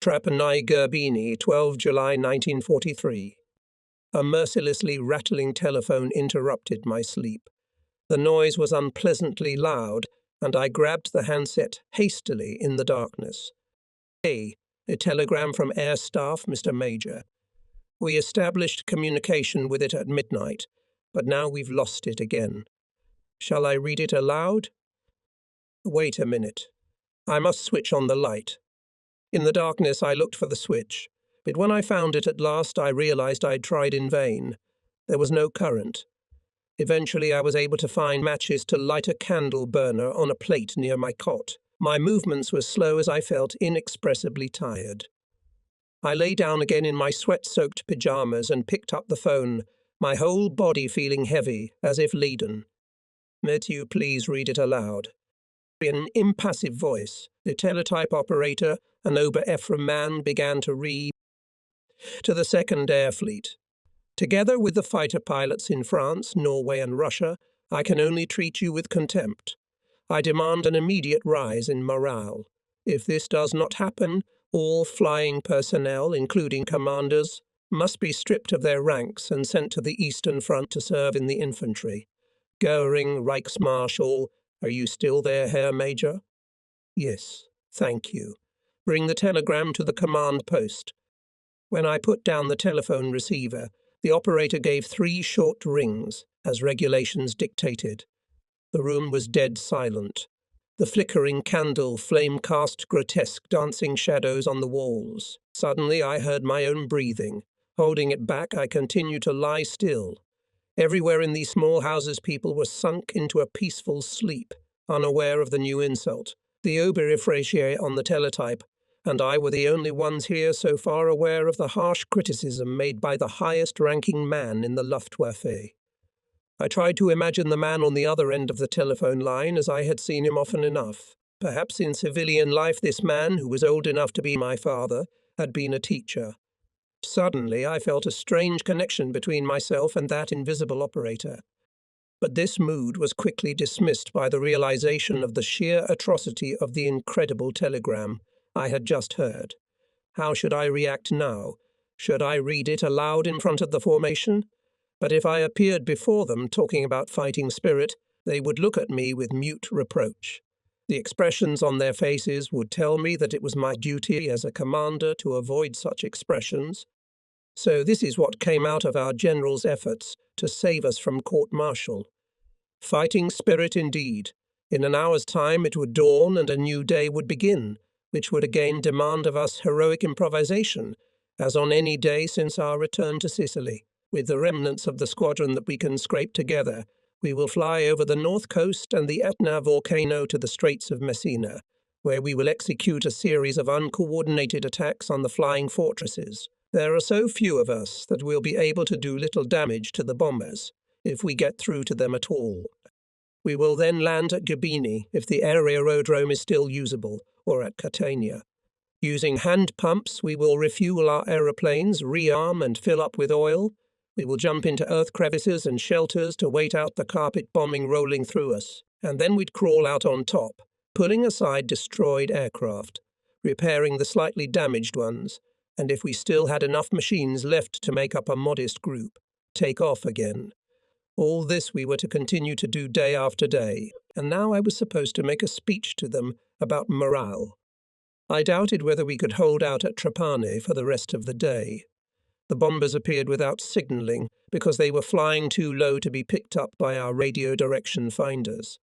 Trapanai Gerbini, 12 July 1943. A mercilessly rattling telephone interrupted my sleep. The noise was unpleasantly loud, and I grabbed the handset hastily in the darkness. Hey, a telegram from Air Staff, Mr. Major. We established communication with it at midnight, but now we've lost it again. Shall I read it aloud? Wait a minute. I must switch on the light. In the darkness I looked for the switch, but when I found it at last I realized I'd tried in vain. There was no current. Eventually I was able to find matches to light a candle burner on a plate near my cot. My movements were slow as I felt inexpressibly tired. I lay down again in my sweat-soaked pyjamas and picked up the phone, my whole body feeling heavy, as if laden. "May you please read it aloud?" In an impassive voice, the teletype operator, an Ober-Ephraim man, began to read. To the Second Air Fleet. Together with the fighter pilots in France, Norway and Russia, I can only treat you with contempt. I demand an immediate rise in morale. If this does not happen, all flying personnel, including commanders, must be stripped of their ranks and sent to the Eastern Front to serve in the infantry. Goering, Reichsmarschall, are you still there, Herr Major? Yes, thank you. Bring the telegram to the command post. When I put down the telephone receiver, the operator gave 3 short rings, as regulations dictated. The room was dead silent. The flickering candle flame cast grotesque dancing shadows on the walls. Suddenly I heard my own breathing. Holding it back, I continued to lie still. Everywhere in these small houses people were sunk into a peaceful sleep, unaware of the new insult. The Ober-Ephraim on the teletype and I were the only ones here so far aware of the harsh criticism made by the highest-ranking man in the Luftwaffe. I tried to imagine the man on the other end of the telephone line as I had seen him often enough. Perhaps in civilian life this man, who was old enough to be my father, had been a teacher. Suddenly I felt a strange connection between myself and that invisible operator. But this mood was quickly dismissed by the realization of the sheer atrocity of the incredible telegram I had just heard. How should I react now? Should I read it aloud in front of the formation? But if I appeared before them talking about fighting spirit, they would look at me with mute reproach. The expressions on their faces would tell me that it was my duty as a commander to avoid such expressions. So this is what came out of our general's efforts to save us from court-martial. Fighting spirit indeed. In an hour's time it would dawn and a new day would begin, which would again demand of us heroic improvisation, as on any day since our return to Sicily. With the remnants of the squadron that we can scrape together, we will fly over the north coast and the Etna volcano to the Straits of Messina, where we will execute a series of uncoordinated attacks on the flying fortresses. There are so few of us that we'll be able to do little damage to the bombers, if we get through to them at all. We will then land at Gerbini, if the aerodrome is still usable, or at Catania. Using hand pumps, we will refuel our aeroplanes, rearm and fill up with oil. We will jump into earth crevices and shelters to wait out the carpet bombing rolling through us, and then we'd crawl out on top, pulling aside destroyed aircraft, repairing the slightly damaged ones, and if we still had enough machines left to make up a modest group, take off again. All this we were to continue to do day after day, and now I was supposed to make a speech to them about morale. I doubted whether we could hold out at Trapani for the rest of the day. The bombers appeared without signalling because they were flying too low to be picked up by our radio direction finders.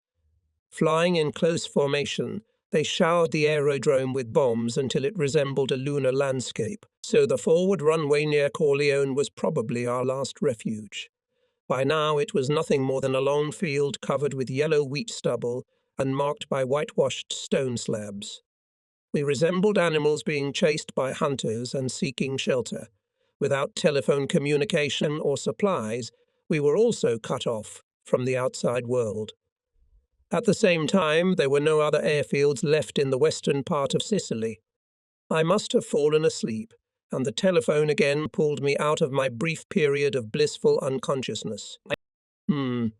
Flying in close formation, they showered the aerodrome with bombs until it resembled a lunar landscape, so the forward runway near Corleone was probably our last refuge. By now it was nothing more than a long field covered with yellow wheat stubble and marked by whitewashed stone slabs. We resembled animals being chased by hunters and seeking shelter. Without telephone communication or supplies, we were also cut off from the outside world. At the same time, there were no other airfields left in the western part of Sicily. I must have fallen asleep, and the telephone again pulled me out of my brief period of blissful unconsciousness. 4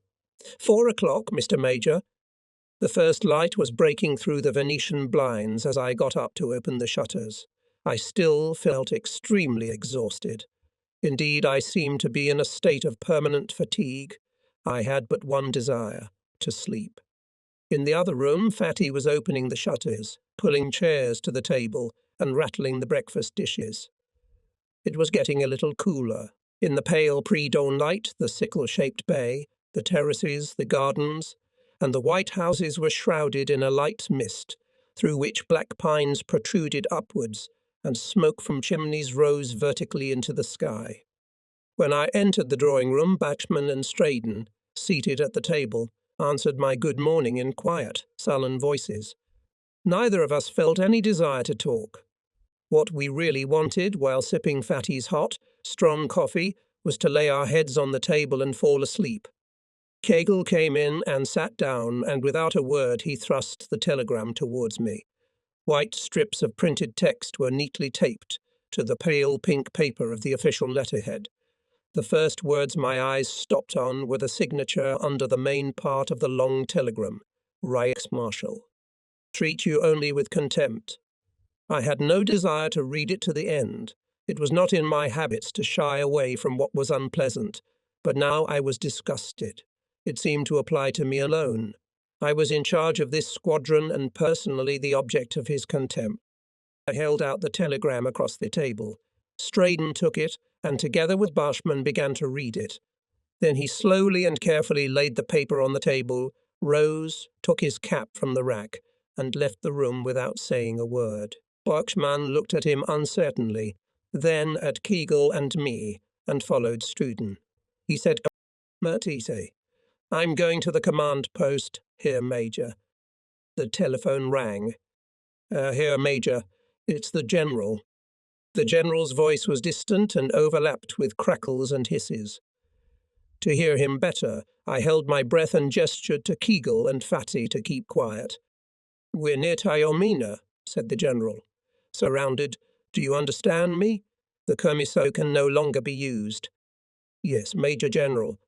o'clock, Mr. Major. The first light was breaking through the Venetian blinds as I got up to open the shutters. I still felt extremely exhausted. Indeed, I seemed to be in a state of permanent fatigue. I had but one desire: to sleep. In the other room, Fatty was opening the shutters, pulling chairs to the table, and rattling the breakfast dishes. It was getting a little cooler. In the pale pre-dawn light, the sickle-shaped bay, the terraces, the gardens, and the white houses were shrouded in a light mist, through which black pines protruded upwards, and smoke from chimneys rose vertically into the sky. When I entered the drawing-room, Bachman and Straden, seated at the table, answered my good morning in quiet, sullen voices. Neither of us felt any desire to talk. What we really wanted, while sipping Fatty's hot, strong coffee, was to lay our heads on the table and fall asleep. Kegel came in and sat down, and without a word he thrust the telegram towards me. White strips of printed text were neatly taped to the pale pink paper of the official letterhead. The first words my eyes stopped on were the signature under the main part of the long telegram: Reichsmarschall. Treat you only with contempt. I had no desire to read it to the end. It was not in my habits to shy away from what was unpleasant, but now I was disgusted. It seemed to apply to me alone. I was in charge of this squadron and personally the object of his contempt. I held out the telegram across the table. Straden took it, and together with Bachman began to read it. Then he slowly and carefully laid the paper on the table, rose, took his cap from the rack, and left the room without saying a word. Bachman looked at him uncertainly, then at Kegel and me, and followed Straden. He said, "Matisse, I'm going to the command post, Herr Major." The telephone rang. "Herr Major, it's the General." The General's voice was distant and overlapped with crackles and hisses. To hear him better, I held my breath and gestured to Kegel and Fatty to keep quiet. "We're near Taormina," said the General. "Surrounded. Do you understand me? The Commissar can no longer be used." "Yes, Major General.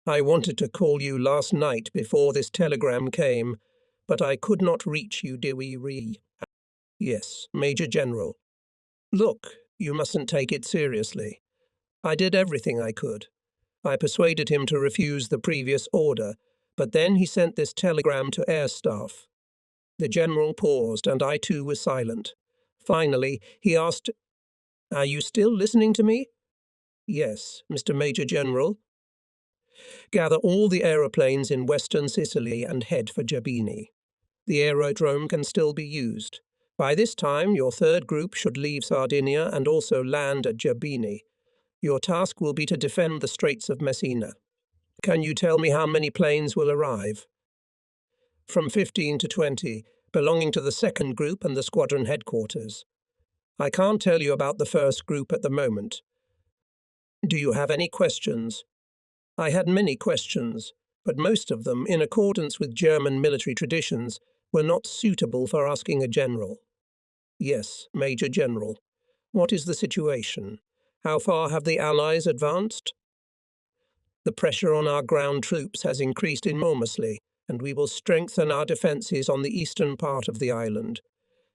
I wanted to call you last night before this telegram came, but I could not reach you, dearie." "Yes, Major General. Look, you mustn't take it seriously. I did everything I could. I persuaded him to refuse the previous order, but then he sent this telegram to Air Staff." The General paused, and I too was silent. Finally, he asked, "Are you still listening to me?" "Yes, Mr. Major General." "Gather all the aeroplanes in western Sicily and head for Jabini. The aerodrome can still be used. By this time, your third group should leave Sardinia and also land at Jabini. Your task will be to defend the Straits of Messina. Can you tell me how many planes will arrive?" "From 15 to 20, belonging to the second group and the squadron headquarters. I can't tell you about the first group at the moment. Do you have any questions?" I had many questions, but most of them, in accordance with German military traditions, were not suitable for asking a general. "Yes, Major General. What is the situation? How far have the Allies advanced?" "The pressure on our ground troops has increased enormously, and we will strengthen our defences on the eastern part of the island.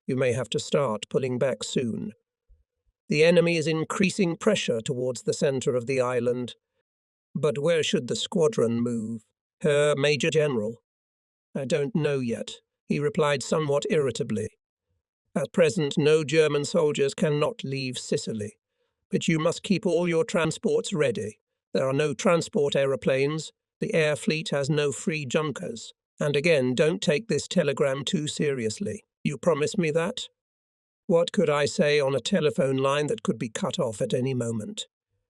You may have to start pulling back soon. The enemy is increasing pressure towards the centre of the island. But where should the squadron move, Herr Major General?" "I don't know yet," he replied somewhat irritably. "At present, no German soldiers cannot leave Sicily. But you must keep all your transports ready. There are no transport aeroplanes. The air fleet has no free junkers. And again, don't take this telegram too seriously. You promise me that?" What could I say on a telephone line that could be cut off at any moment?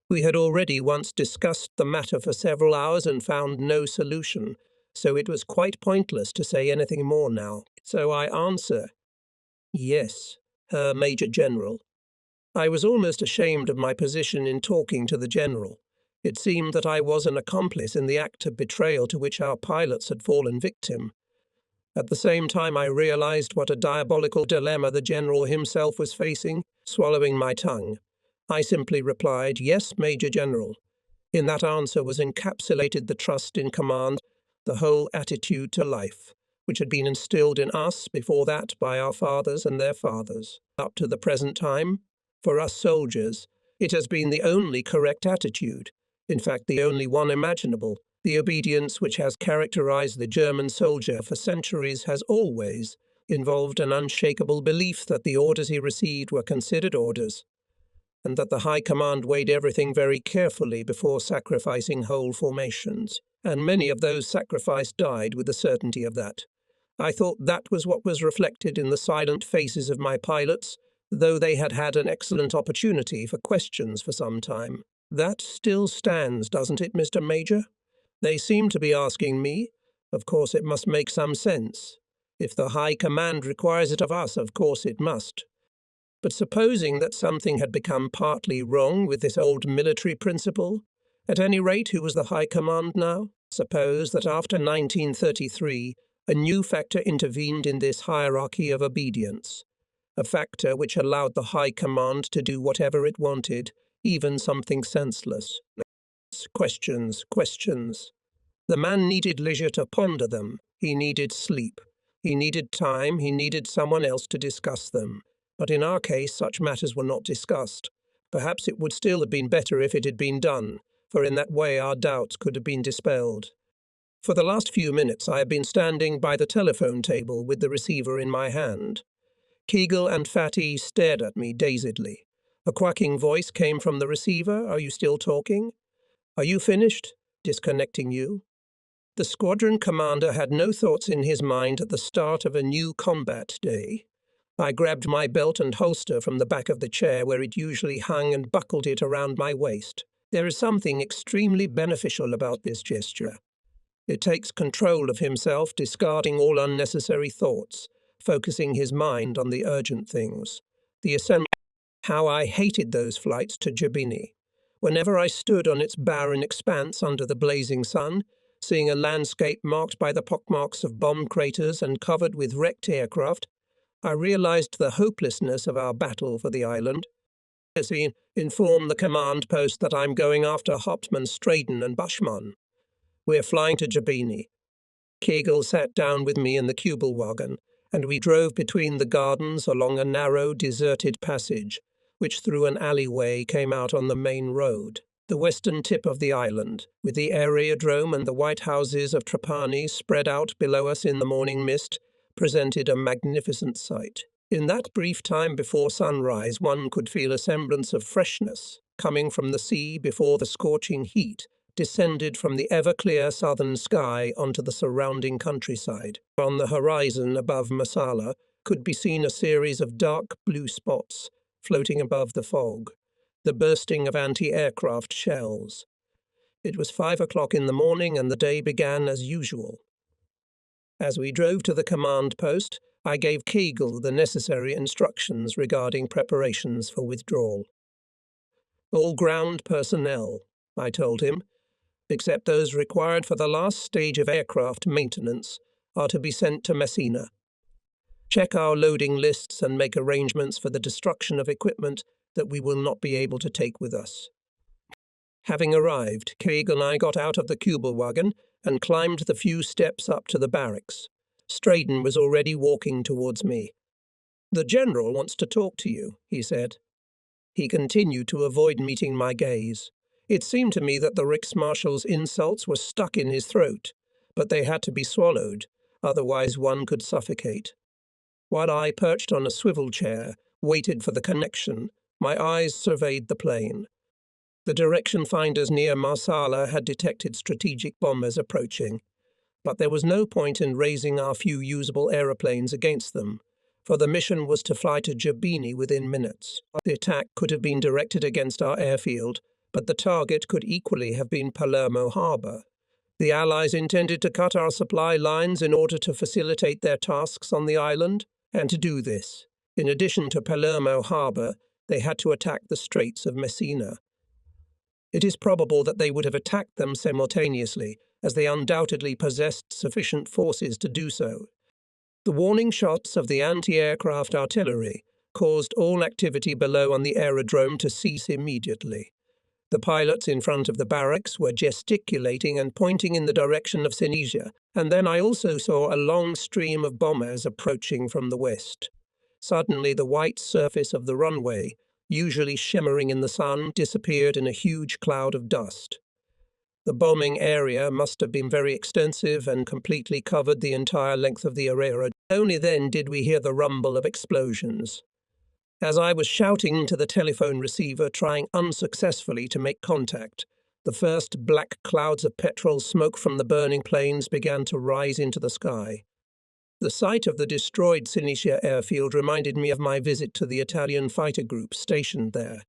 We had already once discussed the matter for several hours and found no solution, so it was quite pointless to say anything more now. So I answer, "Yes, Herr Major General." I was almost ashamed of my position in talking to the General. It seemed that I was an accomplice in the act of betrayal to which our pilots had fallen victim. At the same time, I realized what a diabolical dilemma the General himself was facing, swallowing my tongue. I simply replied, "Yes, Major General." In that answer was encapsulated the trust in command, the whole attitude to life, which had been instilled in us before that by our fathers and their fathers. Up to the present time, for us soldiers, it has been the only correct attitude, in fact the only one imaginable. The obedience which has characterized the German soldier for centuries has always involved an unshakable belief that the orders he received were considered orders, and that the High Command weighed everything very carefully before sacrificing whole formations. And many of those sacrificed died with the certainty of that. I thought that was what was reflected in the silent faces of my pilots, though they had had an excellent opportunity for questions for some time. That still stands, doesn't it, Mr. Major? They seem to be asking me. Of course it must make some sense. If the High Command requires it of us, of course it must. But supposing that something had become partly wrong with this old military principle, at any rate, who was the High Command now? Suppose that after 1933, a new factor intervened in this hierarchy of obedience, a factor which allowed the High Command to do whatever it wanted, even something senseless. Questions, questions. The man needed leisure to ponder them. He needed sleep. He needed time. He needed someone else to discuss them. But in our case, such matters were not discussed. Perhaps it would still have been better if it had been done, for in that way our doubts could have been dispelled. For the last few minutes I had been standing by the telephone table with the receiver in my hand. Kegel and Fatty stared at me dazedly. A quacking voice came from the receiver. "Are you still talking? Are you finished? Disconnecting you?" The squadron commander had no thoughts in his mind at the start of a new combat day. I grabbed my belt and holster from the back of the chair where it usually hung and buckled it around my waist. There is something extremely beneficial about this gesture. It takes control of himself, discarding all unnecessary thoughts, focusing his mind on the urgent things. The assembly. How I hated those flights to Jabini. Whenever I stood on its barren expanse under the blazing sun, seeing a landscape marked by the pockmarks of bomb craters and covered with wrecked aircraft, I realized the hopelessness of our battle for the island. Inform the command post that I'm going after Hauptmann Straden and Bushman. We're flying to Jabini. Kegel sat down with me in the Kubelwagen, and we drove between the gardens along a narrow, deserted passage, which through an alleyway came out on the main road. The western tip of the island, with the aerodrome and the white houses of Trapani spread out below us in the morning mist, presented a magnificent sight. In that brief time before sunrise, one could feel a semblance of freshness coming from the sea before the scorching heat descended from the ever-clear southern sky onto the surrounding countryside. On the horizon above Masala could be seen a series of dark blue spots floating above the fog, the bursting of anti-aircraft shells. It was 5 o'clock in the morning and the day began as usual. As we drove to the command post, I gave Kegel the necessary instructions regarding preparations for withdrawal. "All ground personnel," I told him, "except those required for the last stage of aircraft maintenance, are to be sent to Messina. Check our loading lists and make arrangements for the destruction of equipment that we will not be able to take with us." Having arrived, Kegel and I got out of the Kubelwagen and climbed the few steps up to the barracks. Straden was already walking towards me. "The General wants to talk to you," he said. He continued to avoid meeting my gaze. It seemed to me that the Reichsmarshal's insults were stuck in his throat, but they had to be swallowed, otherwise one could suffocate. While I, perched on a swivel chair, waited for the connection, my eyes surveyed the plain. The direction finders near Marsala had detected strategic bombers approaching, but there was no point in raising our few usable aeroplanes against them, for the mission was to fly to Jabini within minutes. The attack could have been directed against our airfield, but the target could equally have been Palermo Harbour. The Allies intended to cut our supply lines in order to facilitate their tasks on the island, and to do this, in addition to Palermo Harbour, they had to attack the Straits of Messina. It is probable that they would have attacked them simultaneously, as they undoubtedly possessed sufficient forces to do so. The warning shots of the anti-aircraft artillery caused all activity below on the aerodrome to cease immediately. The pilots in front of the barracks were gesticulating and pointing in the direction of Tunisia, and then I also saw a long stream of bombers approaching from the west. Suddenly, the white surface of the runway, usually shimmering in the sun, disappeared in a huge cloud of dust. The bombing area must have been very extensive and completely covered the entire length of the area. Only then did we hear the rumble of explosions. As I was shouting into the telephone receiver, trying unsuccessfully to make contact, the first black clouds of petrol smoke from the burning planes began to rise into the sky. The sight of the destroyed Tunisia airfield reminded me of my visit to the Italian fighter group stationed there,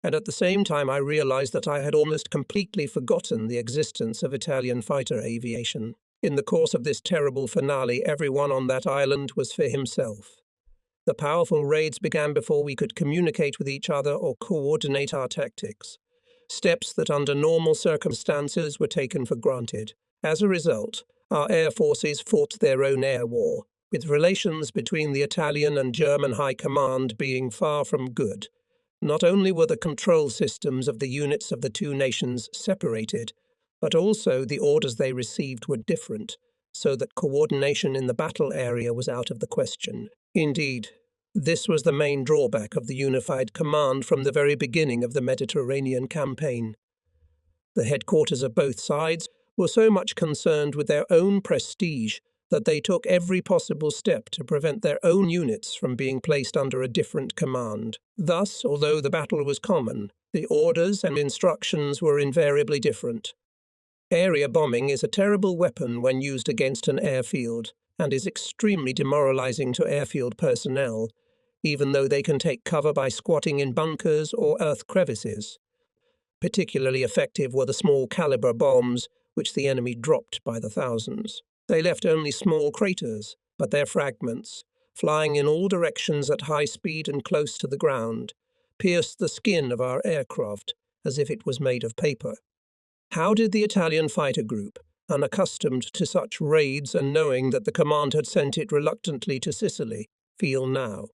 and at the same time I realized that I had almost completely forgotten the existence of Italian fighter aviation. In the course of this terrible finale, everyone on that island was for himself. The powerful raids began before we could communicate with each other or coordinate our tactics, steps that under normal circumstances were taken for granted. As a result, our air forces fought their own air war, with relations between the Italian and German High Command being far from good. Not only were the control systems of the units of the two nations separated, but also the orders they received were different, so that coordination in the battle area was out of the question. Indeed, this was the main drawback of the unified command from the very beginning of the Mediterranean campaign. The headquarters of both sides were so much concerned with their own prestige that they took every possible step to prevent their own units from being placed under a different command. Thus, although the battle was common, the orders and instructions were invariably different. Area bombing is a terrible weapon when used against an airfield, and is extremely demoralizing to airfield personnel, even though they can take cover by squatting in bunkers or earth crevices. Particularly effective were the small-caliber bombs, which the enemy dropped by the thousands. They left only small craters, but their fragments, flying in all directions at high speed and close to the ground, pierced the skin of our aircraft as if it was made of paper. How did the Italian fighter group, unaccustomed to such raids and knowing that the command had sent it reluctantly to Sicily, feel now?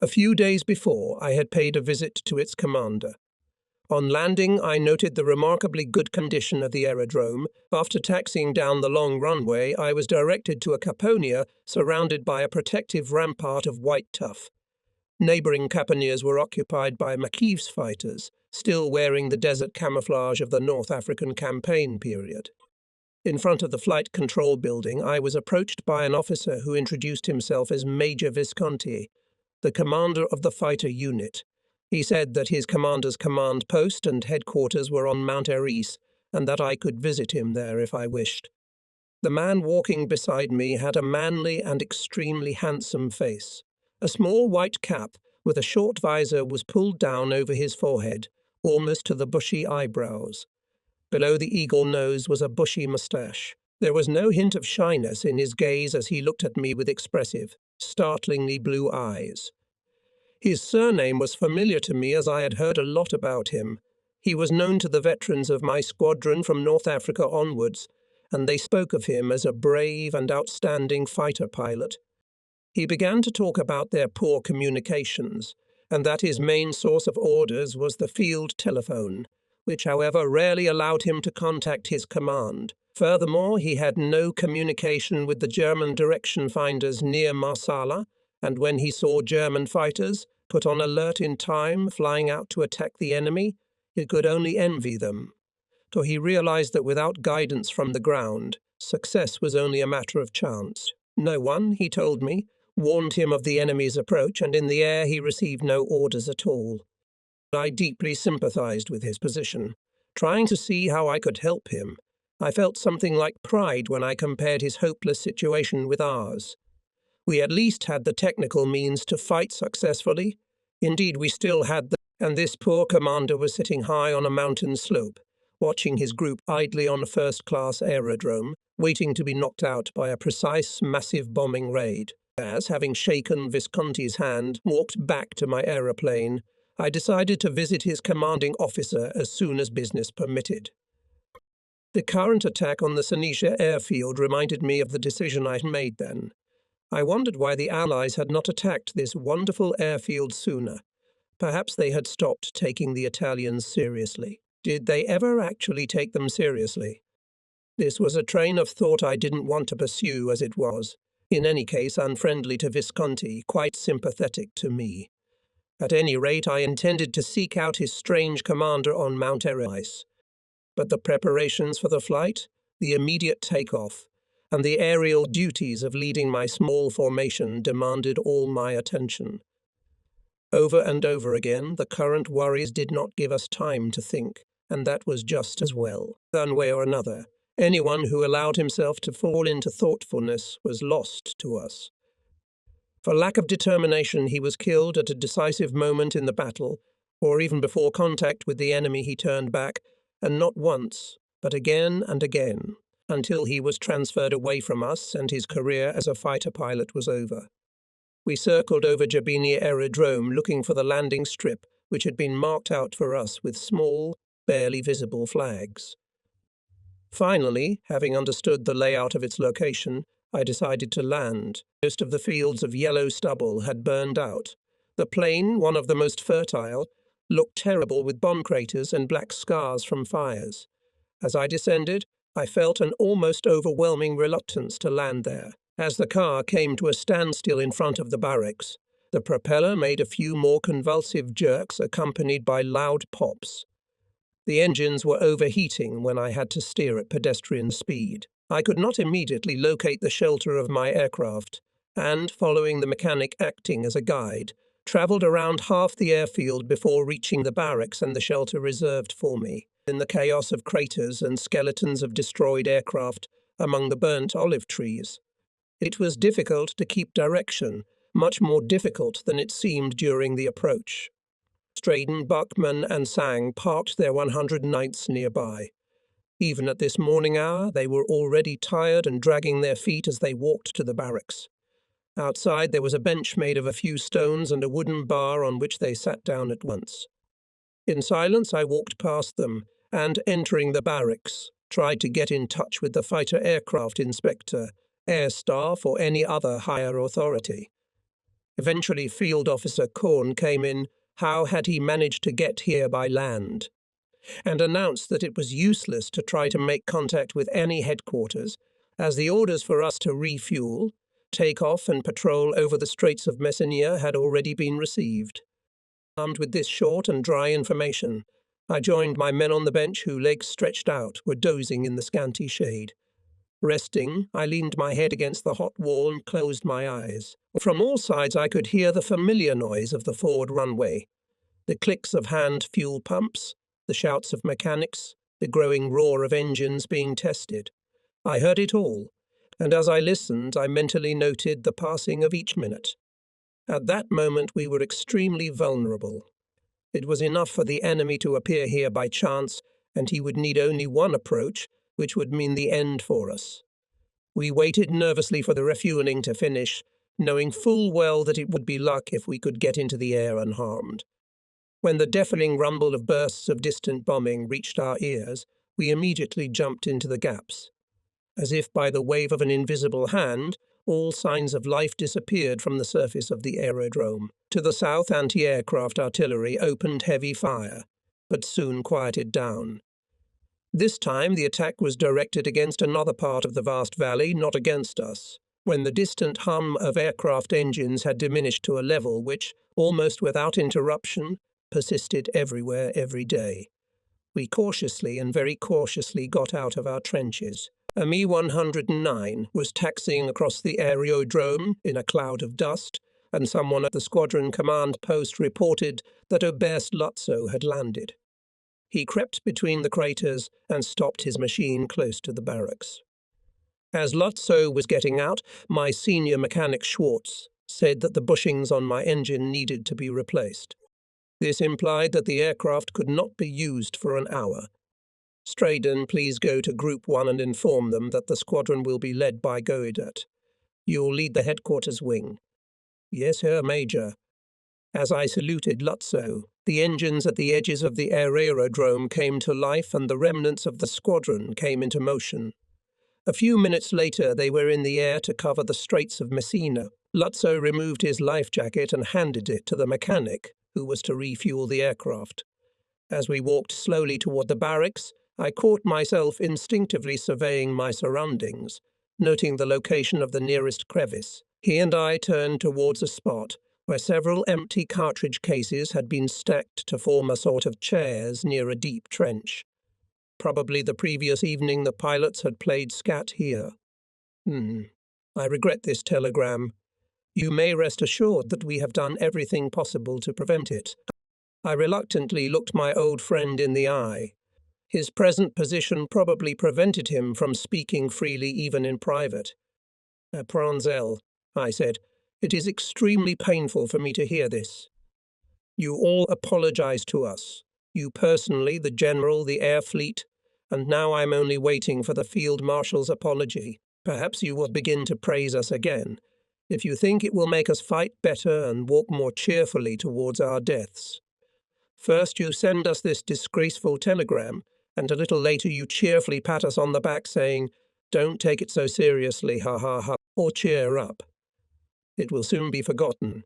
A few days before, I had paid a visit to its commander. On landing, I noted the remarkably good condition of the aerodrome. After taxiing down the long runway, I was directed to a caponia surrounded by a protective rampart of white tuff. Neighbouring caponiers were occupied by Makiiv's fighters, still wearing the desert camouflage of the North African campaign period. In front of the flight control building, I was approached by an officer who introduced himself as Major Visconti, the commander of the fighter unit. He said that his commander's command post and headquarters were on Mount Eris, and that I could visit him there if I wished. The man walking beside me had a manly and extremely handsome face. A small white cap with a short visor was pulled down over his forehead, almost to the bushy eyebrows. Below the eagle nose was a bushy moustache. There was no hint of shyness in his gaze as he looked at me with expressive, startlingly blue eyes. His surname was familiar to me as I had heard a lot about him. He was known to the veterans of my squadron from North Africa onwards, and they spoke of him as a brave and outstanding fighter pilot. He began to talk about their poor communications, and that his main source of orders was the field telephone, which, however, rarely allowed him to contact his command. Furthermore, he had no communication with the German direction finders near Marsala, and when he saw German fighters, put on alert in time, flying out to attack the enemy, he could only envy them. For he realized that without guidance from the ground, success was only a matter of chance. No one, he told me, warned him of the enemy's approach, and in the air he received no orders at all. I deeply sympathized with his position. Trying to see how I could help him, I felt something like pride when I compared his hopeless situation with ours. We at least had the technical means to fight successfully. Indeed, we still had them, and this poor commander was sitting high on a mountain slope, watching his group idly on a first-class aerodrome, waiting to be knocked out by a precise, massive bombing raid. As, having shaken Visconti's hand, walked back to my aeroplane, I decided to visit his commanding officer as soon as business permitted. The current attack on the Tunisia airfield reminded me of the decision I had made then. I wondered why the Allies had not attacked this wonderful airfield sooner. Perhaps they had stopped taking the Italians seriously. Did they ever actually take them seriously? This was a train of thought I didn't want to pursue as it was. In any case, unfriendly to Visconti, quite sympathetic to me. At any rate, I intended to seek out his strange commander on Mount Eryx. But the preparations for the flight, the immediate takeoff, and the aerial duties of leading my small formation demanded all my attention. Over and over again, the current worries did not give us time to think, and that was just as well. One way or another, anyone who allowed himself to fall into thoughtfulness was lost to us. For lack of determination, he was killed at a decisive moment in the battle, or even before contact with the enemy he turned back, and not once, but again and again, until he was transferred away from us and his career as a fighter pilot was over. We circled over Jabini Aerodrome looking for the landing strip, which had been marked out for us with small, barely visible flags. Finally, having understood the layout of its location, I decided to land. Most of the fields of yellow stubble had burned out. The plain, one of the most fertile, looked terrible with bomb craters and black scars from fires. As I descended, I felt an almost overwhelming reluctance to land there. As the car came to a standstill in front of the barracks, the propeller made a few more convulsive jerks accompanied by loud pops. The engines were overheating when I had to steer at pedestrian speed. I could not immediately locate the shelter of my aircraft, and, following the mechanic acting as a guide, travelled around half the airfield before reaching the barracks and the shelter reserved for me. In the chaos of craters and skeletons of destroyed aircraft among the burnt olive trees, it was difficult to keep direction, much more difficult than it seemed during the approach. Straden, Buckman, and Sang parked their 109ths nearby. Even at this morning hour, they were already tired and dragging their feet as they walked to the barracks. Outside there was a bench made of a few stones and a wooden bar on which they sat down at once. In silence I walked past them, and, entering the barracks, tried to get in touch with the fighter aircraft inspector, air staff, or any other higher authority. Eventually Field Officer Korn came in. How had he managed to get here by land? And announced that it was useless to try to make contact with any headquarters, as the orders for us to refuel, take off and patrol over the Straits of Messina had already been received. Armed with this short and dry information, I joined my men on the bench who, legs stretched out, were dozing in the scanty shade. Resting, I leaned my head against the hot wall and closed my eyes. From all sides I could hear the familiar noise of the forward runway, the clicks of hand fuel pumps, the shouts of mechanics, the growing roar of engines being tested. I heard it all, and as I listened I mentally noted the passing of each minute. At that moment we were extremely vulnerable. It was enough for the enemy to appear here by chance, and he would need only one approach, which would mean the end for us. We waited nervously for the refueling to finish, knowing full well that it would be luck if we could get into the air unharmed. When the deafening rumble of bursts of distant bombing reached our ears, we immediately jumped into the gaps. As if by the wave of an invisible hand, all signs of life disappeared from the surface of the aerodrome. To the south, anti-aircraft artillery opened heavy fire, but soon quieted down. This time the attack was directed against another part of the vast valley, not against us. When the distant hum of aircraft engines had diminished to a level which, almost without interruption, persisted everywhere every day, we cautiously and very cautiously got out of our trenches. A Mi-109 was taxiing across the aerodrome in a cloud of dust, and someone at the squadron command post reported that Oberst Lutzow had landed. He crept between the craters and stopped his machine close to the barracks. As Lutzow was getting out, my senior mechanic Schwartz said that the bushings on my engine needed to be replaced. This implied that the aircraft could not be used for an hour. Straden, please go to Group 1 and inform them that the squadron will be led by Goedat. You'll lead the headquarters wing. Yes, Herr Major. As I saluted Lutzow, the engines at the edges of the aerodrome came to life and the remnants of the squadron came into motion. A few minutes later they were in the air to cover the Straits of Messina. Lutzow removed his life jacket and handed it to the mechanic. who was to refuel the aircraft. As we walked slowly toward the barracks, I caught myself instinctively surveying my surroundings, noting the location of the nearest crevice. He and I turned towards a spot where several empty cartridge cases had been stacked to form a sort of chairs near a deep trench. Probably the previous evening the pilots had played scat here. I regret this telegram. You may rest assured that we have done everything possible to prevent it. I reluctantly looked my old friend in the eye. His present position probably prevented him from speaking freely even in private. Pranzel, I said, it is extremely painful for me to hear this. You all apologize to us. You personally, the General, the Air Fleet, and now I'm only waiting for the Field Marshal's apology. Perhaps you will begin to praise us again, if you think it will make us fight better and walk more cheerfully towards our deaths. First you send us this disgraceful telegram, and a little later you cheerfully pat us on the back saying, "Don't take it so seriously, ha ha ha," or "cheer up." It will soon be forgotten.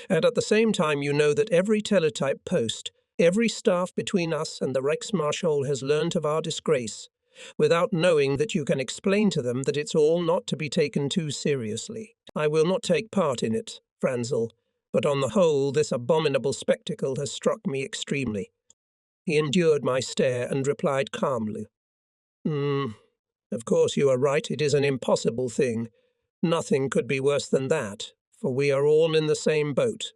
And at the same time you know that every teletype post, every staff between us and the Reichsmarschall has learnt of our disgrace, without knowing that you can explain to them that it's all not to be taken too seriously. I will not take part in it, Franzel, but on the whole this abominable spectacle has struck me extremely. He endured my stare and replied calmly, Of course you are right, it is an impossible thing. Nothing could be worse than that, for we are all in the same boat.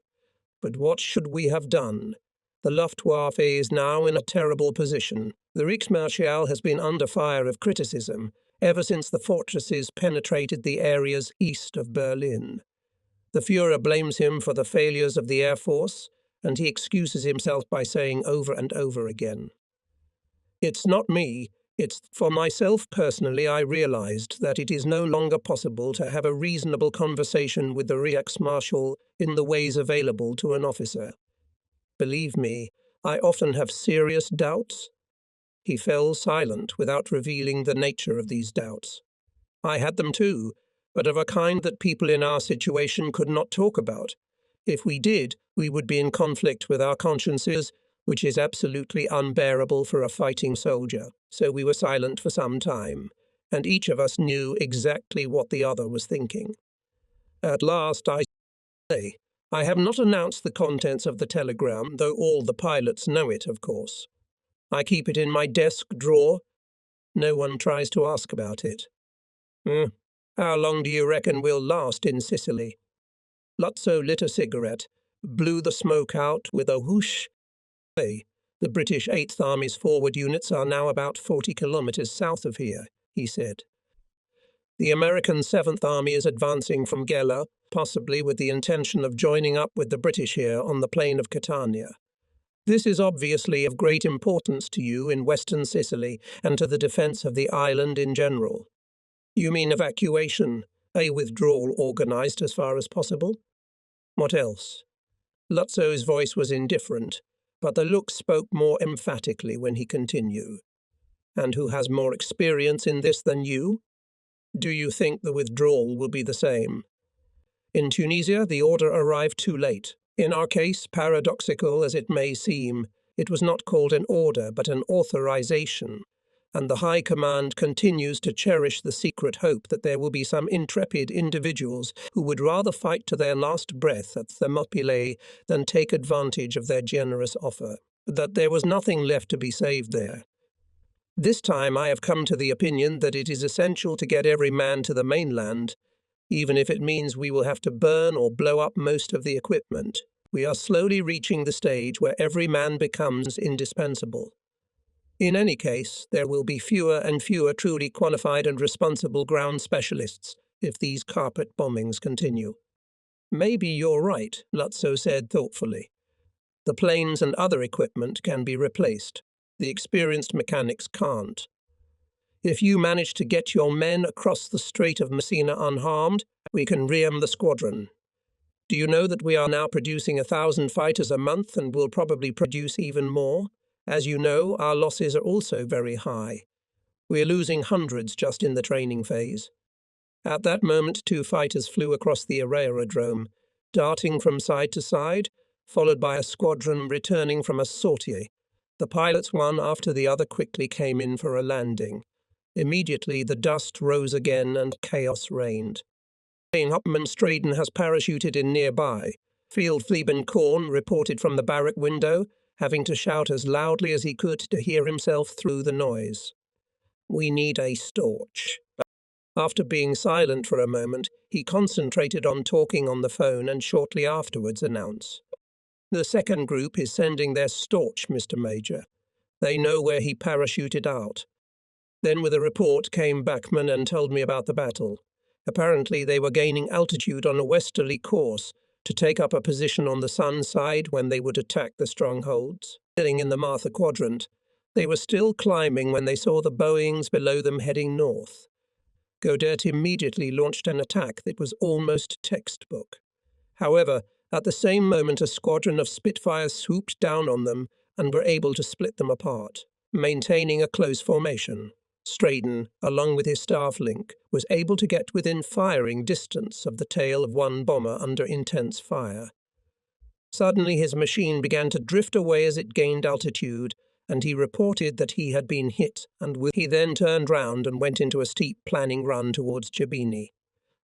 But what should we have done? The Luftwaffe is now in a terrible position. The Reichsmarschall has been under fire of criticism ever since the fortresses penetrated the areas east of Berlin. The Führer blames him for the failures of the Air Force, and he excuses himself by saying over and over again, "It's not me. It's for myself personally I realized that it is no longer possible to have a reasonable conversation with the Reichsmarschall in the ways available to an officer. Believe me, I often have serious doubts." He fell silent without revealing the nature of these doubts. I had them too, but of a kind that people in our situation could not talk about. If we did, we would be in conflict with our consciences, which is absolutely unbearable for a fighting soldier. So we were silent for some time, and each of us knew exactly what the other was thinking. At last I say, I have not announced the contents of the telegram, though all the pilots know it, of course. I keep it in my desk drawer. No one tries to ask about it. How long do you reckon we'll last in Sicily? Lutzow lit a cigarette, blew the smoke out with a whoosh. The British 8th Army's forward units are now about 40 kilometers south of here, he said. The American 7th Army is advancing from Gela, possibly with the intention of joining up with the British here on the plain of Catania. This is obviously of great importance to you in western Sicily and to the defence of the island in general. You mean evacuation, a withdrawal organised as far as possible? What else? Lutzow's voice was indifferent, but the look spoke more emphatically when he continued. And who has more experience in this than you? Do you think the withdrawal will be the same? In Tunisia, the order arrived too late. In our case, paradoxical as it may seem, it was not called an order but an authorization, and the High Command continues to cherish the secret hope that there will be some intrepid individuals who would rather fight to their last breath at Thermopylae than take advantage of their generous offer, that there was nothing left to be saved there. This time I have come to the opinion that it is essential to get every man to the mainland, even if it means we will have to burn or blow up most of the equipment. We are slowly reaching the stage where every man becomes indispensable. In any case, there will be fewer and fewer truly qualified and responsible ground specialists if these carpet bombings continue. Maybe you're right, Lutzow said thoughtfully. The planes and other equipment can be replaced. The experienced mechanics can't. If you manage to get your men across the Strait of Messina unharmed, we can rearm the squadron. Do you know that we are now producing 1,000 fighters a month and will probably produce even more? As you know, our losses are also very high. We are losing hundreds just in the training phase. At that moment, 2 fighters flew across the aerodrome, darting from side to side, followed by a squadron returning from a sortie. The pilots, one after the other, quickly came in for a landing. Immediately, the dust rose again and chaos reigned. Hopman Straden has parachuted in nearby. Field Fleeben Korn reported from the barrack window, having to shout as loudly as he could to hear himself through the noise. "We need a Storch." After being silent for a moment, he concentrated on talking on the phone and shortly afterwards announced, "The second group is sending their Storch, Mr. Major. They know where he parachuted out." Then with a report came Bachmann and told me about the battle. Apparently they were gaining altitude on a westerly course to take up a position on the sun side when they would attack the strongholds. Sitting in the Martha Quadrant, they were still climbing when they saw the Boeings below them heading north. Godert immediately launched an attack that was almost textbook. However, at the same moment a squadron of Spitfires swooped down on them and were able to split them apart, maintaining a close formation. Straden, along with his staff link, was able to get within firing distance of the tail of one bomber under intense fire. Suddenly his machine began to drift away as it gained altitude, and he reported that he had been hit, and he then turned round and went into a steep planning run towards Jabini.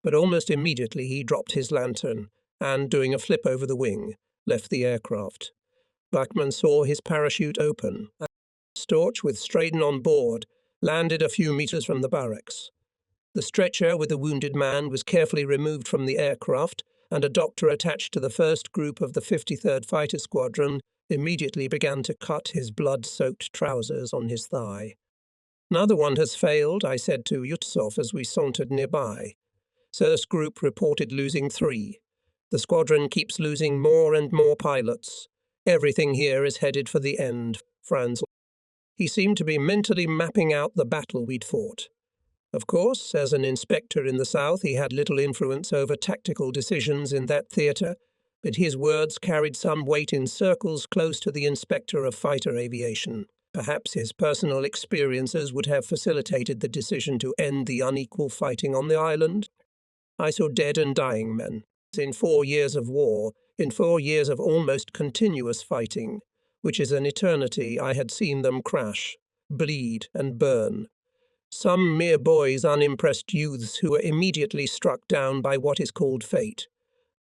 But almost immediately he dropped his lantern and, doing a flip over the wing, left the aircraft. Bachmann saw his parachute open. Storch, with Straden on board, landed a few meters from the barracks. The stretcher with the wounded man was carefully removed from the aircraft, and a doctor attached to the first group of the 53rd Fighter Squadron immediately began to cut his blood-soaked trousers on his thigh. "Another one has failed," I said to Yutsov as we sauntered nearby. First group reported losing 3. The squadron keeps losing more and more pilots. Everything here is headed for the end, Franz. He seemed to be mentally mapping out the battle we'd fought. Of course, as an inspector in the South, he had little influence over tactical decisions in that theatre, but his words carried some weight in circles close to the inspector of fighter aviation. Perhaps his personal experiences would have facilitated the decision to end the unequal fighting on the island. I saw dead and dying men. In 4 years of war, in 4 years of almost continuous fighting, which is an eternity, I had seen them crash, bleed, and burn. Some mere boys, unimpressed youths who were immediately struck down by what is called fate.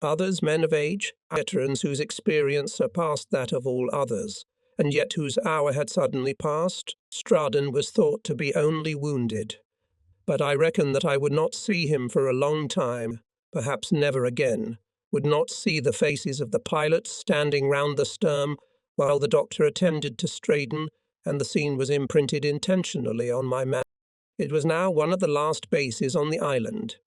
Others, men of age, veterans whose experience surpassed that of all others, and yet whose hour had suddenly passed. Straden was thought to be only wounded. But I reckon that I would not see him for a long time, perhaps never again, would not see the faces of the pilots standing round the stern while the doctor attended to Straden, and the scene was imprinted intentionally on my memory. It was now one of the last bases on the island.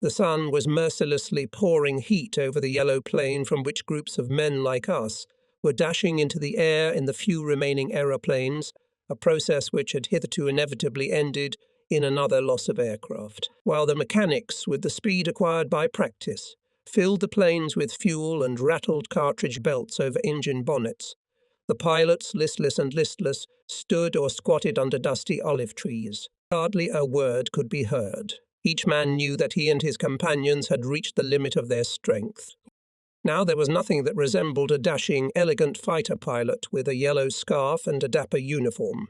The sun was mercilessly pouring heat over the yellow plain from which groups of men like us were dashing into the air in the few remaining aeroplanes, a process which had hitherto inevitably ended in another loss of aircraft, while the mechanics, with the speed acquired by practice, filled the planes with fuel and rattled cartridge belts over engine bonnets. The pilots, listless and listless, stood or squatted under dusty olive trees. Hardly a word could be heard. Each man knew that he and his companions had reached the limit of their strength. Now there was nothing that resembled a dashing, elegant fighter pilot with a yellow scarf and a dapper uniform.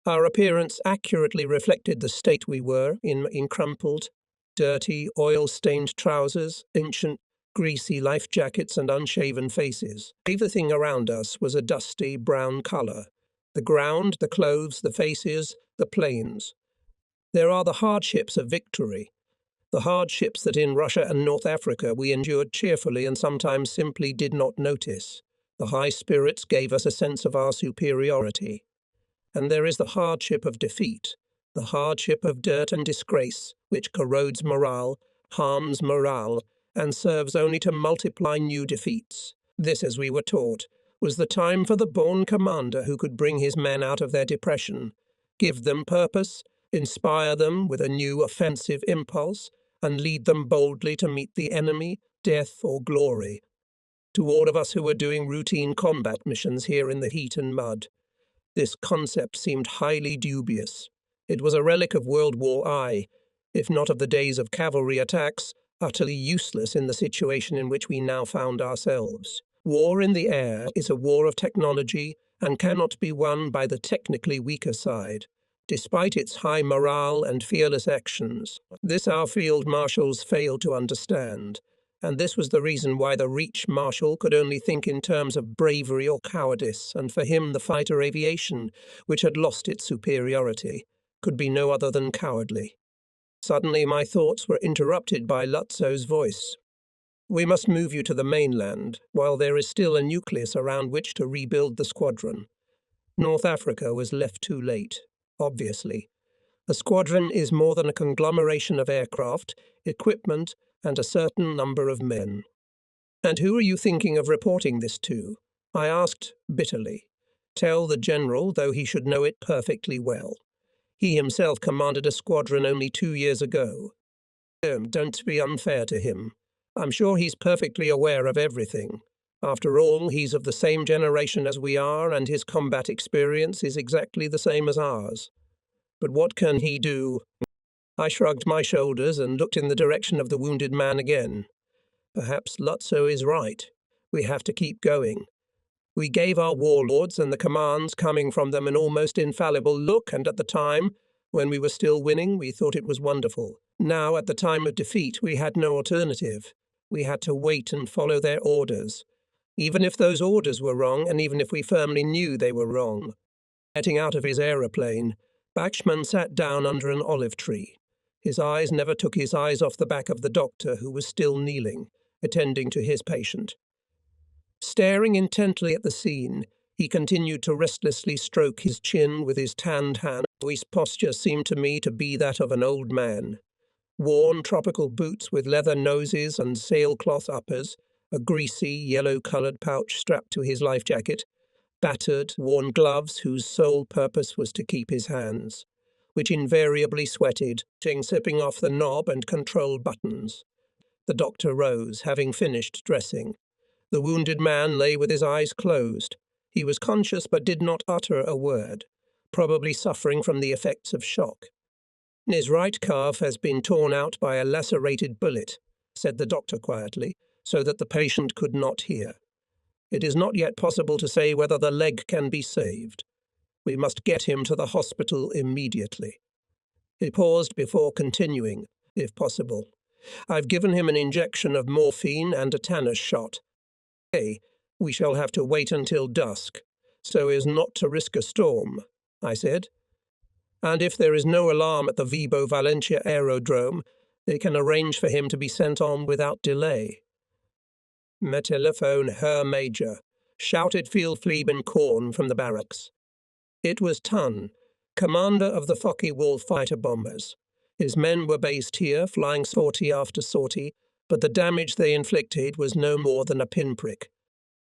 Our appearance accurately reflected the state we were in crumpled, dirty, oil-stained trousers, ancient, greasy life jackets and unshaven faces. Everything around us was a dusty brown colour. The ground, the clothes, the faces, the planes. There are the hardships of victory, the hardships that in Russia and North Africa we endured cheerfully and sometimes simply did not notice. The high spirits gave us a sense of our superiority. And there is the hardship of defeat, the hardship of dirt and disgrace, which corrodes morale, harms morale, and serves only to multiply new defeats. This, as we were taught, was the time for the born commander who could bring his men out of their depression, give them purpose, inspire them with a new offensive impulse, and lead them boldly to meet the enemy, death or glory. To all of us who were doing routine combat missions here in the heat and mud, this concept seemed highly dubious. It was a relic of World War I, if not of the days of cavalry attacks, utterly useless in the situation in which we now found ourselves. War in the air is a war of technology and cannot be won by the technically weaker side, despite its high morale and fearless actions. This our field marshals failed to understand, and this was the reason why the Reach Marshal could only think in terms of bravery or cowardice, and for him the fighter aviation, which had lost its superiority, could be no other than cowardly. Suddenly my thoughts were interrupted by Lutzo's voice. "We must move you to the mainland, while there is still a nucleus around which to rebuild the squadron. North Africa was left too late, obviously. A squadron is more than a conglomeration of aircraft, equipment, and a certain number of men." "And who are you thinking of reporting this to?" I asked bitterly. "Tell the general, though he should know it perfectly well. He himself commanded a squadron only 2 years ago. Don't be unfair to him. I'm sure he's perfectly aware of everything. After all, he's of the same generation as we are, and his combat experience is exactly the same as ours. But what can he do?" I shrugged my shoulders and looked in the direction of the wounded man again. Perhaps Lutzo is right. We have to keep going. We gave our warlords and the commands coming from them an almost infallible look, and at the time, when we were still winning, we thought it was wonderful. Now, at the time of defeat, we had no alternative. We had to wait and follow their orders. Even if those orders were wrong, and even if we firmly knew they were wrong. Getting out of his aeroplane, Bachmann sat down under an olive tree. His eyes never took his eyes off the back of the doctor, who was still kneeling, attending to his patient. Staring intently at the scene, he continued to restlessly stroke his chin with his tanned hand. His posture seemed to me to be that of an old man. Worn tropical boots with leather noses and sailcloth uppers, a greasy, yellow-coloured pouch strapped to his life jacket, battered, worn gloves whose sole purpose was to keep his hands, which invariably sweated, sipping off the knob and control buttons. The doctor rose, having finished dressing. The wounded man lay with his eyes closed. He was conscious but did not utter a word, probably suffering from the effects of shock. "His right calf has been torn out by a lacerated bullet," said the doctor quietly, so that the patient could not hear. "It is not yet possible to say whether the leg can be saved. We must get him to the hospital immediately." He paused before continuing, "If possible. I've given him an injection of morphine and a tetanus shot. We shall have to wait until dusk, so as not to risk a storm," I said. "And if there is no alarm at the Vibo Valentia aerodrome, they can arrange for him to be sent on without delay." "Me telephone, Herr Major," shouted Fieldflieben Korn from the barracks. It was Tunn, commander of the Focke-Wulf fighter bombers. His men were based here, flying sortie after sortie, but the damage they inflicted was no more than a pinprick.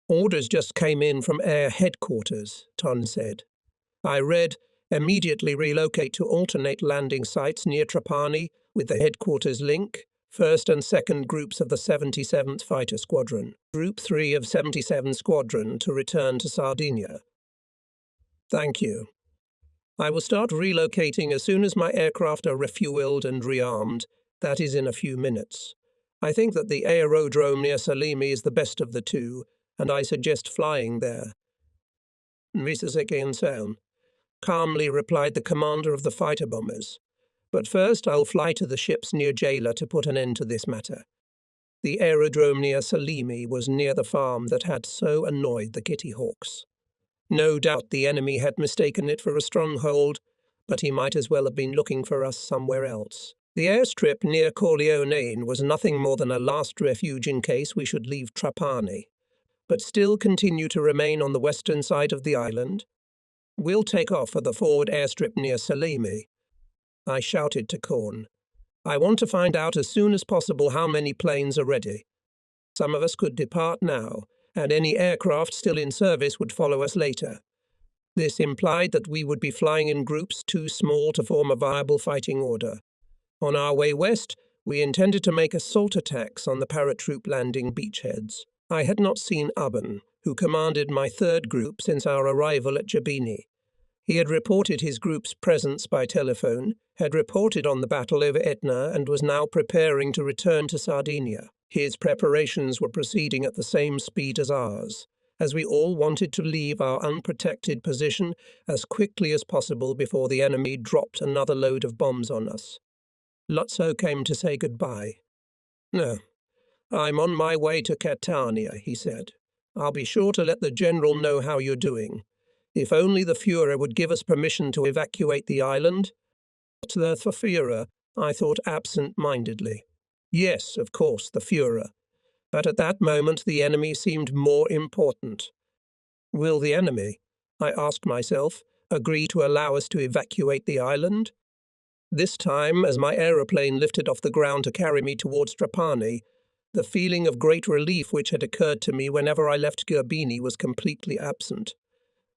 "Orders just came in from Air Headquarters," Tunn said. I read, "Immediately relocate to alternate landing sites near Trapani with the headquarters link, 1st and 2nd groups of the 77th Fighter Squadron, Group 3 of 77 Squadron to return to Sardinia." "Thank you. I will start relocating as soon as my aircraft are refueled and rearmed, that is in a few minutes. I think that the aerodrome near Salimi is the best of the two, and I suggest flying there." "Sound," calmly replied the commander of the fighter bombers. "But first I'll fly to the ships near Jala to put an end to this matter." The aerodrome near Salimi was near the farm that had so annoyed the Kitty Hawks. No doubt the enemy had mistaken it for a stronghold, but he might as well have been looking for us somewhere else. The airstrip near Corleone was nothing more than a last refuge in case we should leave Trapani, but still continue to remain on the western side of the island. "We'll take off for the forward airstrip near Salimi," I shouted to Korn. "I want to find out as soon as possible how many planes are ready. Some of us could depart now, and any aircraft still in service would follow us later." This implied that we would be flying in groups too small to form a viable fighting order. On our way west, we intended to make assault attacks on the paratroop landing beachheads. I had not seen Abben, who commanded my 3rd group since our arrival at Jabini. He had reported his group's presence by telephone, had reported on the battle over Etna, and was now preparing to return to Sardinia. His preparations were proceeding at the same speed as ours, as we all wanted to leave our unprotected position as quickly as possible before the enemy dropped another load of bombs on us. Lotso came to say goodbye. "No, I'm on my way to Catania," he said. "I'll be sure to let the general know how you're doing. If only the Führer would give us permission to evacuate the island." "The Führer," I thought absent-mindedly. Yes, of course, the Führer. But at that moment the enemy seemed more important. Will the enemy, I asked myself, agree to allow us to evacuate the island? This time, as my aeroplane lifted off the ground to carry me towards Trapani, the feeling of great relief which had occurred to me whenever I left Gerbini was completely absent.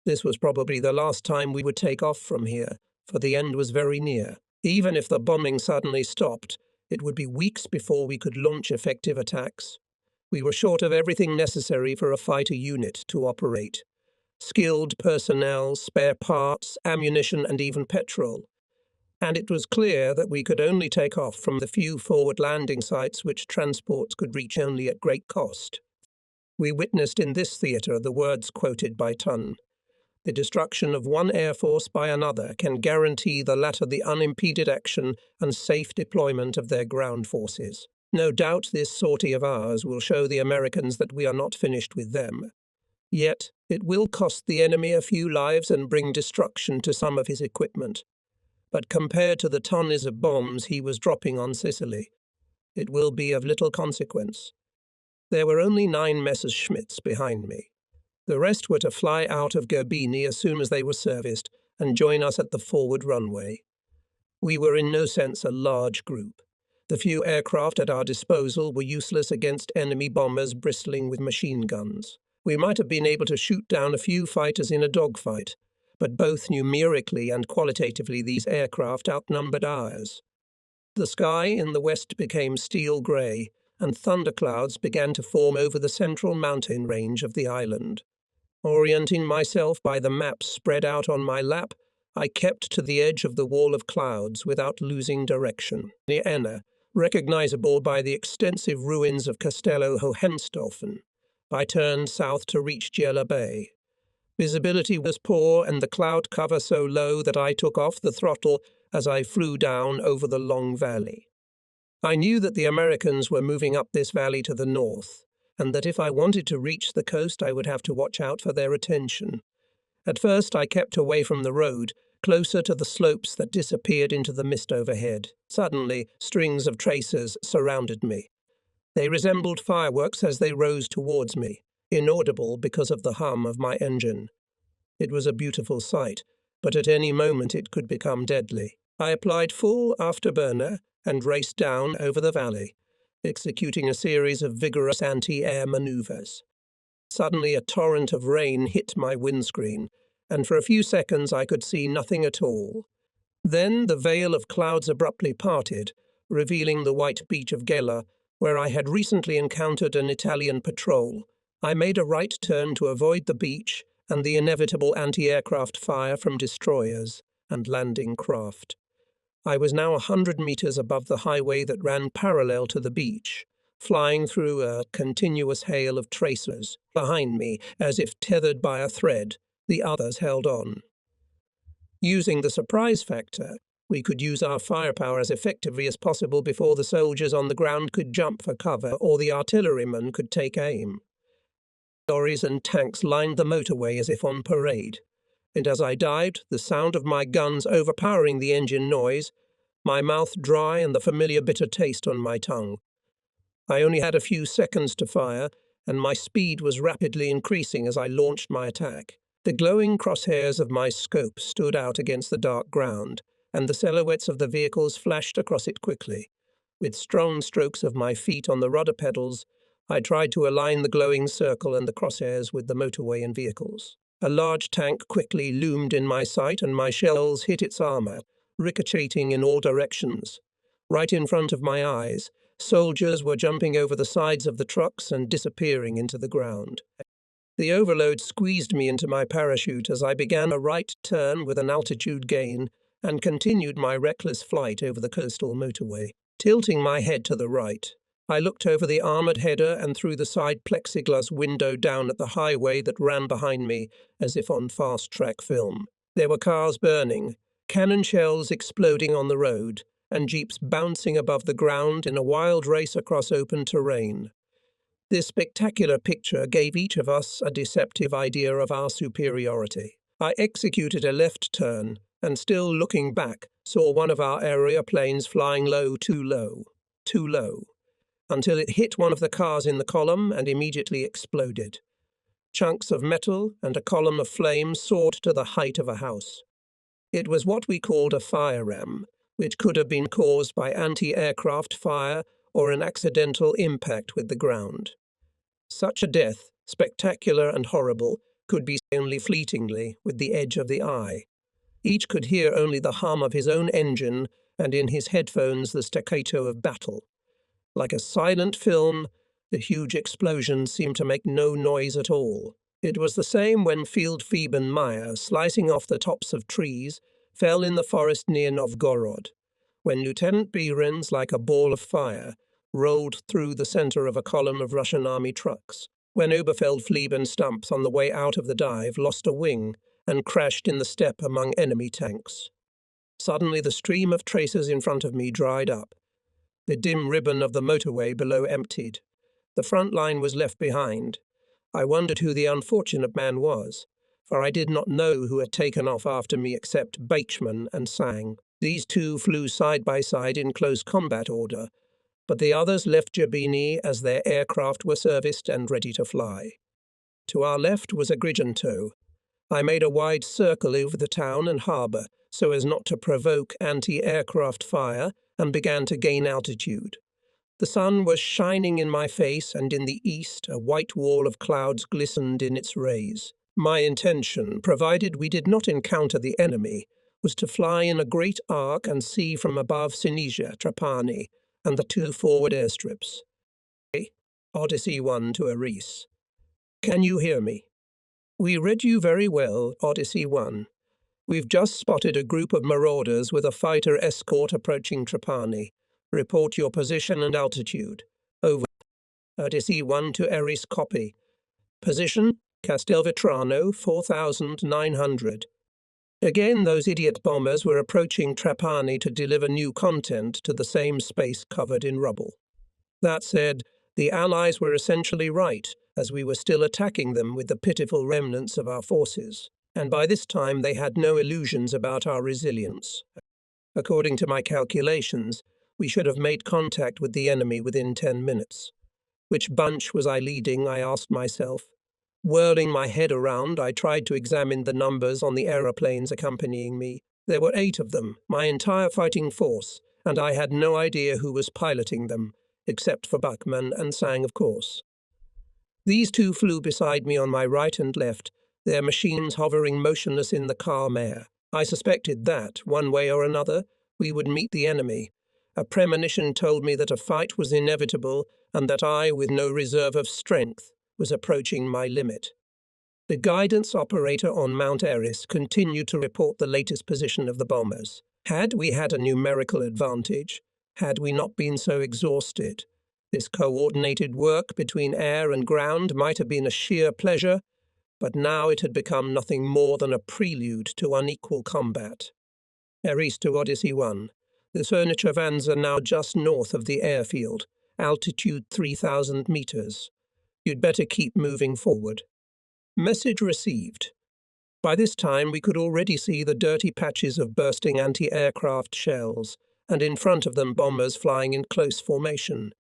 This was probably the last time we would take off from here, for the end was very near. Even if the bombing suddenly stopped, it would be weeks before we could launch effective attacks. We were short of everything necessary for a fighter unit to operate. Skilled personnel, spare parts, ammunition, and even petrol. And it was clear that we could only take off from the few forward landing sites which transports could reach only at great cost. We witnessed in this theatre the words quoted by Tunn. The destruction of one air force by another can guarantee the latter the unimpeded action and safe deployment of their ground forces. No doubt this sortie of ours will show the Americans that we are not finished with them. Yet it will cost the enemy a few lives and bring destruction to some of his equipment. But compared to the tons of bombs he was dropping on Sicily, it will be of little consequence. There were only 9 Messerschmitts behind me. The rest were to fly out of Gerbini as soon as they were serviced and join us at the forward runway. We were in no sense a large group. The few aircraft at our disposal were useless against enemy bombers bristling with machine guns. We might have been able to shoot down a few fighters in a dogfight, but both numerically and qualitatively these aircraft outnumbered ours. The sky in the west became steel grey, and thunderclouds began to form over the central mountain range of the island. Orienting myself by the maps spread out on my lap, I kept to the edge of the wall of clouds without losing direction. Near Enna, recognizable by the extensive ruins of Castello Hohenstaufen, I turned south to reach Gela Bay. Visibility was poor and the cloud cover so low that I took off the throttle as I flew down over the long valley. I knew that the Americans were moving up this valley to the north, and that if I wanted to reach the coast I would have to watch out for their attention. At first I kept away from the road, closer to the slopes that disappeared into the mist overhead. Suddenly, strings of tracers surrounded me. They resembled fireworks as they rose towards me, inaudible because of the hum of my engine. It was a beautiful sight, but at any moment it could become deadly. I applied full afterburner and raced down over the valley, executing a series of vigorous anti-air maneuvers. Suddenly a torrent of rain hit my windscreen, and for a few seconds I could see nothing at all. Then the veil of clouds abruptly parted, revealing the white beach of Gela, where I had recently encountered an Italian patrol. I made a right turn to avoid the beach and the inevitable anti-aircraft fire from destroyers and landing craft. I was now 100 meters above the highway that ran parallel to the beach, flying through a continuous hail of tracers. Behind me, as if tethered by a thread, the others held on. Using the surprise factor, we could use our firepower as effectively as possible before the soldiers on the ground could jump for cover or the artillerymen could take aim. Lorries and tanks lined the motorway as if on parade, and as I dived, the sound of my guns overpowering the engine noise, my mouth dry and the familiar bitter taste on my tongue. I only had a few seconds to fire, and my speed was rapidly increasing as I launched my attack. The glowing crosshairs of my scope stood out against the dark ground, and the silhouettes of the vehicles flashed across it quickly. With strong strokes of my feet on the rudder pedals, I tried to align the glowing circle and the crosshairs with the motorway and vehicles. A large tank quickly loomed in my sight, and my shells hit its armor, ricocheting in all directions. Right in front of my eyes, soldiers were jumping over the sides of the trucks and disappearing into the ground. The overload squeezed me into my parachute as I began a right turn with an altitude gain and continued my reckless flight over the coastal motorway. Tilting my head to the right, I looked over the armoured header and through the side plexiglass window down at the highway that ran behind me, as if on fast-track film. There were cars burning, cannon shells exploding on the road, and jeeps bouncing above the ground in a wild race across open terrain. This spectacular picture gave each of us a deceptive idea of our superiority. I executed a left turn, and still looking back, saw one of our area planes flying low, too low, until it hit one of the cars in the column and immediately exploded. Chunks of metal and a column of flame soared to the height of a house. It was what we called a fire ram, which could have been caused by anti-aircraft fire or an accidental impact with the ground. Such a death, spectacular and horrible, could be seen only fleetingly with the edge of the eye. Each could hear only the hum of his own engine and in his headphones the staccato of battle. Like a silent film, the huge explosion seemed to make no noise at all. It was the same when Field Phoebe Meyer, slicing off the tops of trees, fell in the forest near Novgorod, when Lieutenant Behrens, like a ball of fire, rolled through the center of a column of Russian army trucks, when Oberfeld-Flieben Stumps on the way out of the dive lost a wing and crashed in the steppe among enemy tanks. Suddenly the stream of tracers in front of me dried up. The dim ribbon of the motorway below emptied. The front line was left behind. I wondered who the unfortunate man was, for I did not know who had taken off after me except Beichmann and Sang. These two flew side by side in close combat order, but the others left Jabini as their aircraft were serviced and ready to fly. To our left was Agrigento. I made a wide circle over the town and harbour so as not to provoke anti-aircraft fire and began to gain altitude. The sun was shining in my face, and in the east a white wall of clouds glistened in its rays. My intention, provided we did not encounter the enemy, was to fly in a great arc and see from above Sinisia, Trapani, and the two forward airstrips. Odyssey 1 to Aris. Can you hear me? We read you very well, Odyssey 1. We've just spotted a group of marauders with a fighter escort approaching Trapani. Report your position and altitude. Over. Odyssey 1 to Aris, copy. Position, Castelvetrano, 4,900. Again, those idiot bombers were approaching Trapani to deliver new content to the same space covered in rubble. That said, the Allies were essentially right, as we were still attacking them with the pitiful remnants of our forces, and by this time they had no illusions about our resilience. According to my calculations, we should have made contact with the enemy within 10 minutes. Which bunch was I leading, I asked myself. Whirling my head around, I tried to examine the numbers on the aeroplanes accompanying me. There were 8 of them, my entire fighting force, and I had no idea who was piloting them, except for Bachmann and Sang, of course. These two flew beside me on my right and left, their machines hovering motionless in the calm air. I suspected that, one way or another, we would meet the enemy. A premonition told me that a fight was inevitable and that I, with no reserve of strength, was approaching my limit. The guidance operator on Mount Eris continued to report the latest position of the bombers. Had we had a numerical advantage, had we not been so exhausted, this coordinated work between air and ground might have been a sheer pleasure, but now it had become nothing more than a prelude to unequal combat. Eris to Odyssey 1. The furniture vans are now just north of the airfield, altitude 3,000 meters. You'd better keep moving forward. Message received. By this time we could already see the dirty patches of bursting anti-aircraft shells, and in front of them bombers flying in close formation.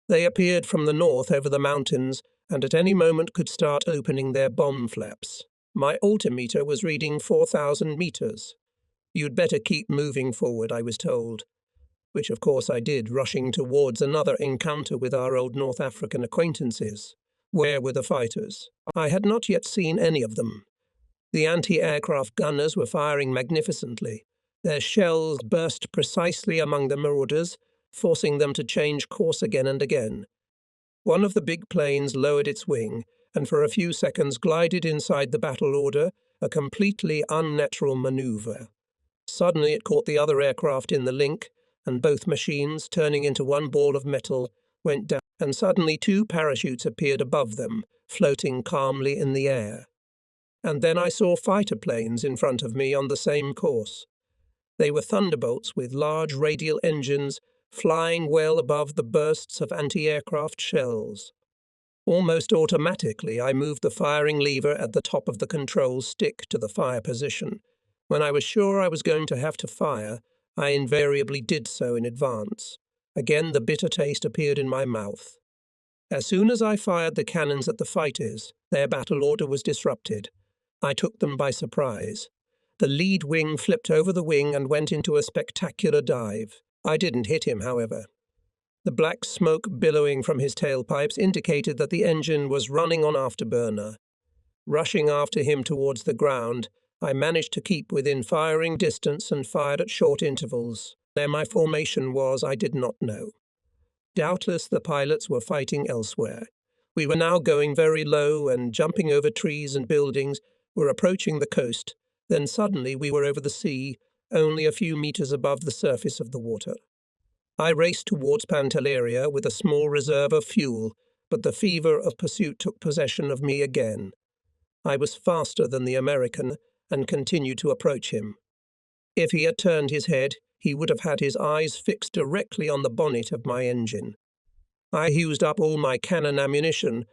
They appeared from the north over the mountains, and at any moment could start opening their bomb flaps. My altimeter was reading 4,000 meters. You'd better keep moving forward, I was told. Which of course I did, rushing towards another encounter with our old North African acquaintances. Where were the fighters? I had not yet seen any of them. The anti-aircraft gunners were firing magnificently. Their shells burst precisely among the marauders, forcing them to change course again and again. One of the big planes lowered its wing, and for a few seconds glided inside the battle order, a completely unnatural maneuver. Suddenly it caught the other aircraft in the link, and both machines, turning into one ball of metal, went down, and suddenly 2 parachutes appeared above them, floating calmly in the air. And then I saw fighter planes in front of me on the same course. They were Thunderbolts with large radial engines flying well above the bursts of anti-aircraft shells. Almost automatically, I moved the firing lever at the top of the control stick to the fire position. When I was sure I was going to have to fire, I invariably did so in advance. Again, the bitter taste appeared in my mouth. As soon as I fired the cannons at the fighters, their battle order was disrupted. I took them by surprise. The lead wing flipped over the wing and went into a spectacular dive. I didn't hit him, however. The black smoke billowing from his tailpipes indicated that the engine was running on afterburner. Rushing after him towards the ground, I managed to keep within firing distance and fired at short intervals. Where my formation was, I did not know. Doubtless the pilots were fighting elsewhere. We were now going very low and jumping over trees and buildings, were approaching the coast. Then suddenly we were over the sea, only a few meters above the surface of the water. I raced towards Pantelleria with a small reserve of fuel, but the fever of pursuit took possession of me again. I was faster than the American and continued to approach him. If he had turned his head, he would have had his eyes fixed directly on the bonnet of my engine. I used up all my cannon ammunition,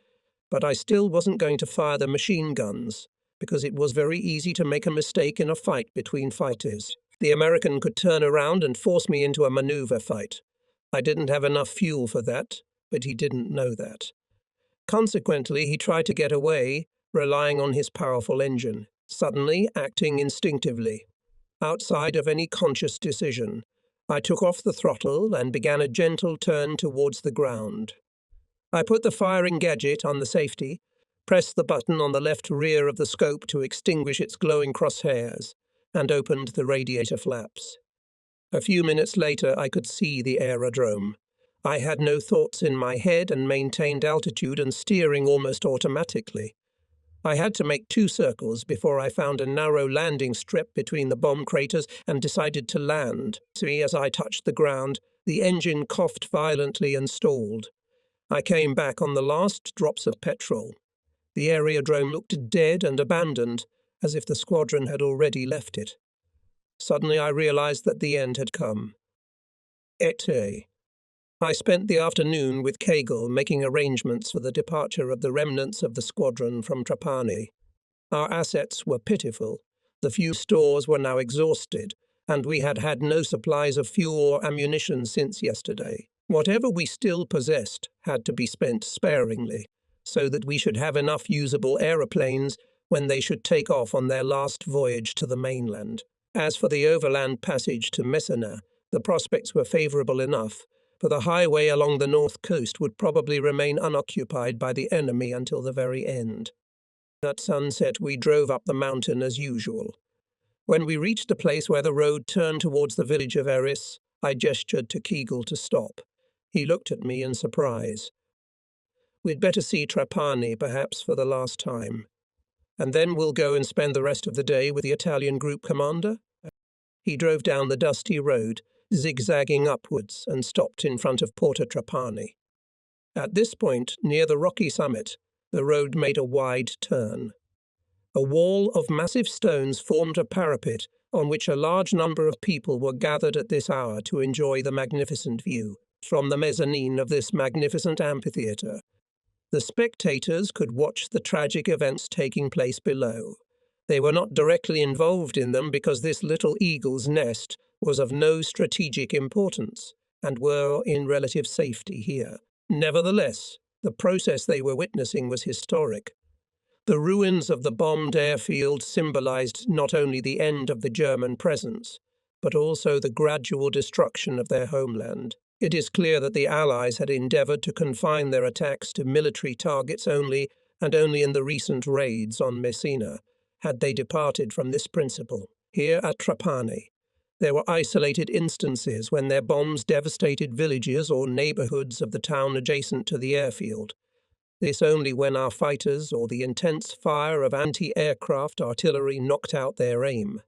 but I still wasn't going to fire the machine guns, because it was very easy to make a mistake in a fight between fighters. The American could turn around and force me into a maneuver fight. I didn't have enough fuel for that, but he didn't know that. Consequently, he tried to get away, relying on his powerful engine, suddenly acting instinctively. Outside of any conscious decision, I took off the throttle and began a gentle turn towards the ground. I put the firing gadget on the safety, pressed the button on the left rear of the scope to extinguish its glowing crosshairs, and opened the radiator flaps. A few minutes later, I could see the aerodrome. I had no thoughts in my head and maintained altitude and steering almost automatically. I had to make 2 circles before I found a narrow landing strip between the bomb craters and decided to land. As I touched the ground, the engine coughed violently and stalled. I came back on the last drops of petrol. The aerodrome looked dead and abandoned, as if the squadron had already left it. Suddenly I realized that the end had come. I spent the afternoon with Kegel making arrangements for the departure of the remnants of the squadron from Trapani. Our assets were pitiful. The few stores were now exhausted, and we had had no supplies of fuel or ammunition since yesterday. Whatever we still possessed had to be spent sparingly, so that we should have enough usable aeroplanes when they should take off on their last voyage to the mainland. As for the overland passage to Messina, the prospects were favourable enough, for the highway along the north coast would probably remain unoccupied by the enemy until the very end. At sunset we drove up the mountain as usual. When we reached the place where the road turned towards the village of Eris, I gestured to Kegel to stop. He looked at me in surprise. "We'd better see Trapani, perhaps for the last time. And then we'll go and spend the rest of the day with the Italian group commander?" He drove down the dusty road, zigzagging upwards, and stopped in front of Porta Trapani. At this point, near the rocky summit, the road made a wide turn. A wall of massive stones formed a parapet on which a large number of people were gathered at this hour to enjoy the magnificent view. From the mezzanine of this magnificent amphitheatre, the spectators could watch the tragic events taking place below. They were not directly involved in them because this little eagle's nest was of no strategic importance and were in relative safety here. Nevertheless, the process they were witnessing was historic. The ruins of the bombed airfield symbolized not only the end of the German presence, but also the gradual destruction of their homeland. It is clear that the Allies had endeavored to confine their attacks to military targets only, and only in the recent raids on Messina had they departed from this principle. Here at Trapani, there were isolated instances when their bombs devastated villages or neighborhoods of the town adjacent to the airfield. This only when our fighters or the intense fire of anti-aircraft artillery knocked out their aim.